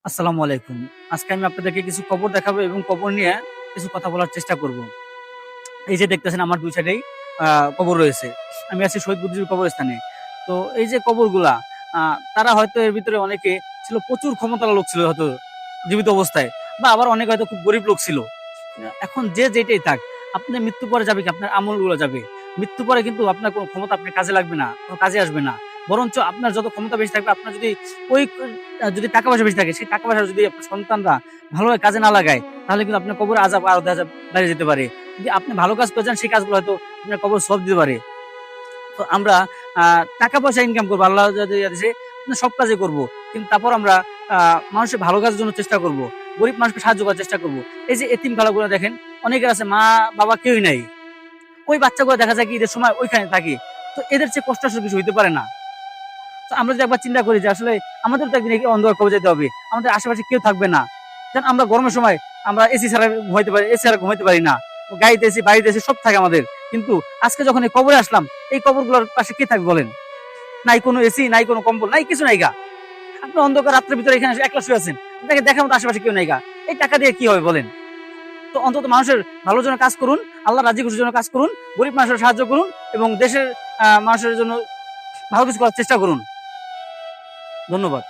আসসালামু আলাইকুম। আজকে আমি আপনাদেরকে কিছু কবর দেখাবো এবং কবর নিয়ে কিছু কথা বলার চেষ্টা করব। এই যে দেখতেছেন আমার ২ সাইডেই আ কবর রয়েছে। আমি আছি শহীদ বুদ্ধিজীবী কবরস্থানে। তো এই যে কবরগুলা আ তারা হয়তো এর ভিতরে অনেকে ছিল প্রচুর ক্ষমতার লোক ছিল হয়তো জীবিত অবস্থায় বা আবার অনেকে হয়তো খুব গরিব লোক ছিল। এখন যে যেটাই থাক, আপনার মৃত্যুর পরে যাবে কি? আপনার আমলগুলো যাবে। মৃত্যুর পরে কিন্তু আপনার কোন ক্ষমতা আপনার কাজে লাগবে না, কোন কাজে আসবে না। বরঞ্চ আপনার যত ক্ষমতা বেশি থাকবে, আপনার যদি ওই যদি টাকা-পয়সা বেশি থাকে, সেই টাকা-পয়সা যদি আপনার সন্তানরা ভালোভাবে কাজে না লাগায়, তাহলে কিন্তু আপনার কবরে আযাব আরো দেখা যায় বেড়ে যেতে পারে। যদি আপনি ভালো কাজ করে যান, সেই কাজগুলো হয়তো আপনার কবরে সওয়াব দিতে পারে। তো আমরা আ টাকা-পয়সা ইনকাম করব। আল্লাহ যদি দিছে সব কাজই করব। কিন্তু তারপর আমরা আ মানুষের ভালো কাজের জন্য চেষ্টা করব। গরিব মানুষকে সাহায্য করার চেষ্টা করব। এই যে এতিমখানাগুলো দেখেন, অনেকের আছে মা-বাবা কেউই নাই। ওই বাচ্চাগুলো দেখা যায় কি ঈদের সময় ওইখানে থাকে। তো এদের চেয়ে কষ্ট আসলে কিছু হইতে পারে না। তো আমরা যদি একবার চিন্তা করি যে আসলে আমাদেরও তো একদিন এই অন্ধকার কবরে যেতে হবে। আমাদের আশেপাশে কেউ থাকবে না। যেন আমরা গরমের সময় আমরা এসি ছাড়া ঘুমাইতে পারি, এসি ছাড়া ঘুমাইতে পারি না। গাড়িতে এসি, বাড়িতে এসি সব থাকে আমাদের। কিন্তু আজকে যখন এই কবরে আসলাম, এই কবরগুলোর পাশে কে থাকবে বলেন? নাই কোনো এসি, নাই কোনো কম্বল, নাই কিছু নাইগা। আপনি অন্ধকার রাত্রের ভিতরে এখানে এসে একলা শুয়ে আছেন। আপনাকে দেখার মতো আশেপাশে কেউ নাইগা। এই টাকা দিয়ে কি হবে বলেন? তো অন্তত মানুষের ভালোর জন্য কাজ করুন, আল্লাহ রাজি খুশির জন্য কাজ করুন, গরিব মানুষের সাহায্য করুন এবং দেশের মানুষের জন্য ভালো কিছু করার চেষ্টা করুন। ধন্যবাদ।